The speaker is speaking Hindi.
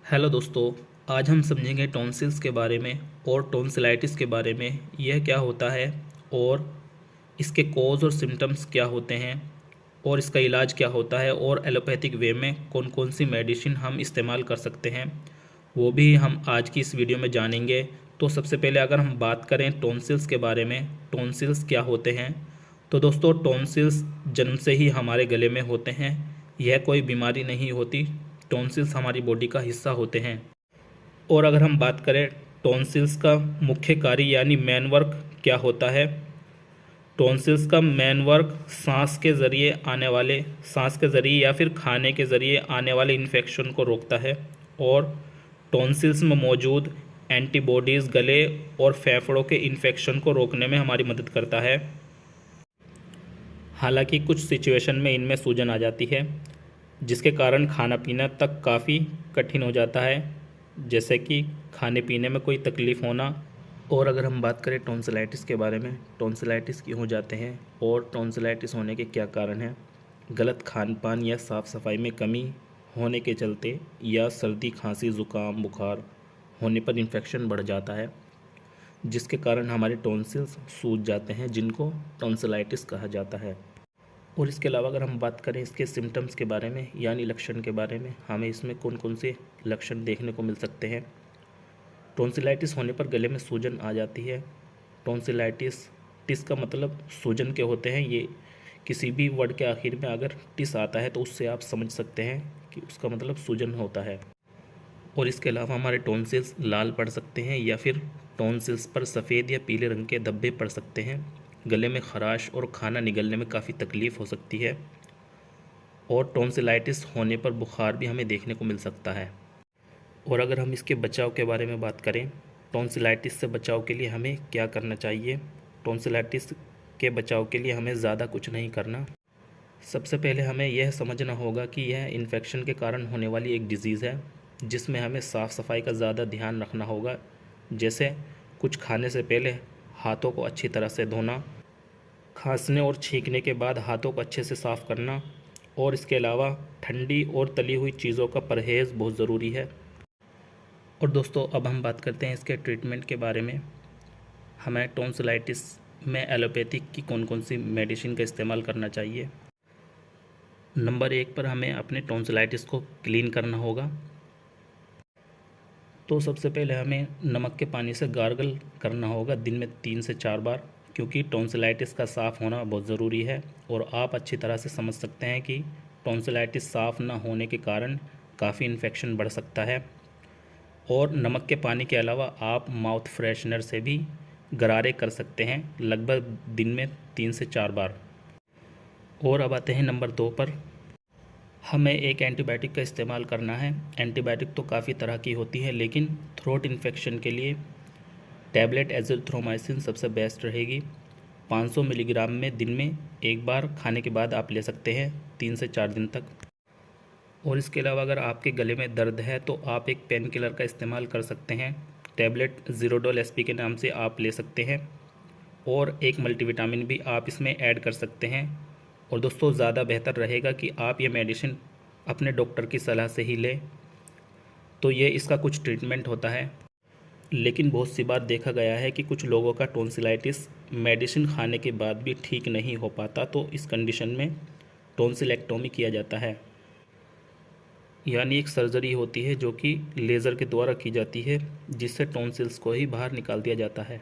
हेलो दोस्तों। आज हम समझेंगे टॉन्सिल्स के बारे में और टॉन्सिलाइटिस के बारे में। यह क्या होता है और इसके कॉज और सिम्टम्स क्या होते हैं और इसका इलाज क्या होता है और एलोपैथिक वे में कौन कौन सी मेडिसिन हम इस्तेमाल कर सकते हैं, वो भी हम आज की इस वीडियो में जानेंगे। तो सबसे पहले अगर हम बात करें टॉन्सिल्स के बारे में, टॉन्सिल्स क्या होते हैं, तो दोस्तों टॉन्सिल्स जन्म से ही हमारे गले में होते हैं। यह कोई बीमारी नहीं होती। टॉन्सिल्स हमारी बॉडी का हिस्सा होते हैं। और अगर हम बात करें टॉन्सिल्स का मुख्य कार्य यानी मेन वर्क क्या होता है, टॉन्सिल्स का मेन वर्क सांस के ज़रिए या फिर खाने के ज़रिए आने वाले इन्फेक्शन को रोकता है और टॉन्सिल्स में मौजूद एंटीबॉडीज़ गले और फेफड़ों के इन्फेक्शन को रोकने में हमारी मदद करता है। हालांकि कुछ सिचुएशन में इनमें सूजन आ जाती है जिसके कारण खाना पीना तक काफ़ी कठिन हो जाता है, जैसे कि खाने पीने में कोई तकलीफ़ होना। और अगर हम बात करें टॉन्सिलाइटिस के बारे में, टॉन्सिलाइटिस क्यों हो जाते हैं और टॉन्सिलाइटिस होने के क्या कारण हैं, गलत खान पान या साफ़ सफाई में कमी होने के चलते या सर्दी खांसी ज़ुकाम बुखार होने पर इन्फेक्शन बढ़ जाता है जिसके कारण हमारे टॉन्सिल्स सूज जाते हैं, जिनको टॉन्सिलाइटिस कहा जाता है। और इसके अलावा अगर हम बात करें इसके सिम्टम्स के बारे में यानी लक्षण के बारे में, हमें इसमें कौन कौन से लक्षण देखने को मिल सकते हैं। टॉन्सिलाइटिस होने पर गले में सूजन आ जाती है। टॉन्सिलाइटिस, टिस का मतलब सूजन के होते हैं। ये किसी भी वर्ड के आखिर में अगर टिस आता है तो उससे आप समझ सकते हैं कि उसका मतलब सूजन होता है। और इसके अलावा हमारे टॉन्सिल्स लाल पड़ सकते हैं या फिर टॉन्सिल्स पर सफ़ेद या पीले रंग के धब्बे पड़ सकते हैं। गले में खराश और खाना निगलने में काफ़ी तकलीफ़ हो सकती है। और टॉन्सिलाइटिस होने पर बुखार भी हमें देखने को मिल सकता है। और अगर हम इसके बचाव के बारे में बात करें, टॉन्सिलाइटिस से बचाव के लिए हमें क्या करना चाहिए। टॉन्सिलाइटिस के बचाव के लिए हमें ज़्यादा कुछ नहीं करना। सबसे पहले हमें यह समझना होगा कि यह इन्फेक्शन के कारण होने वाली एक डिज़ीज़ है जिसमें हमें साफ़ सफाई का ज़्यादा ध्यान रखना होगा, जैसे कुछ खाने से पहले हाथों को अच्छी तरह से धोना, खांसने और छींकने के बाद हाथों को अच्छे से साफ़ करना, और इसके अलावा ठंडी और तली हुई चीज़ों का परहेज़ बहुत ज़रूरी है। और दोस्तों अब हम बात करते हैं इसके ट्रीटमेंट के बारे में। हमें टॉन्सिलाइटिस में एलोपैथिक की कौन कौन सी मेडिसिन का इस्तेमाल करना चाहिए। नंबर 1 पर हमें अपने टॉन्सिलाइटिस को क्लीन करना होगा। तो सबसे पहले हमें नमक के पानी से गार्गल करना होगा दिन में 3 से 4 बार, क्योंकि टॉन्सिलाइटिस का साफ़ होना बहुत ज़रूरी है। और आप अच्छी तरह से समझ सकते हैं कि टॉन्सिलाइटिस साफ़ ना होने के कारण काफ़ी इन्फेक्शन बढ़ सकता है। और नमक के पानी के अलावा आप माउथ फ्रेशनर से भी गरारे कर सकते हैं, लगभग दिन में 3 से 4 बार। और अब आते हैं नंबर 2 पर। हमें एक एंटीबायोटिक का इस्तेमाल करना है। एंटीबायोटिक तो काफ़ी तरह की होती है, लेकिन थ्रोट इन्फेक्शन के लिए टैबलेट एजिथ्रोमाइसिन सबसे बेस्ट रहेगी। 500 मिलीग्राम में दिन में एक बार खाने के बाद आप ले सकते हैं 3 से 4 दिन तक। और इसके अलावा अगर आपके गले में दर्द है तो आप एक पेन किलर का इस्तेमाल कर सकते हैं। टैबलेट ज़ीरोडोल एसपी के नाम से आप ले सकते हैं, और एक मल्टीविटामिन भी आप इसमें ऐड कर सकते हैं। और दोस्तों ज़्यादा बेहतर रहेगा कि आप ये मेडिसिन अपने डॉक्टर की सलाह से ही लें। तो ये इसका कुछ ट्रीटमेंट होता है। लेकिन बहुत सी बार देखा गया है कि कुछ लोगों का टॉन्सिलाइटिस मेडिसिन खाने के बाद भी ठीक नहीं हो पाता, तो इस कंडीशन में टॉन्सिलेक्टोमी किया जाता है, यानी एक सर्जरी होती है जो कि लेज़र के द्वारा की जाती है, जिससे टॉन्सिल्स को ही बाहर निकाल दिया जाता है।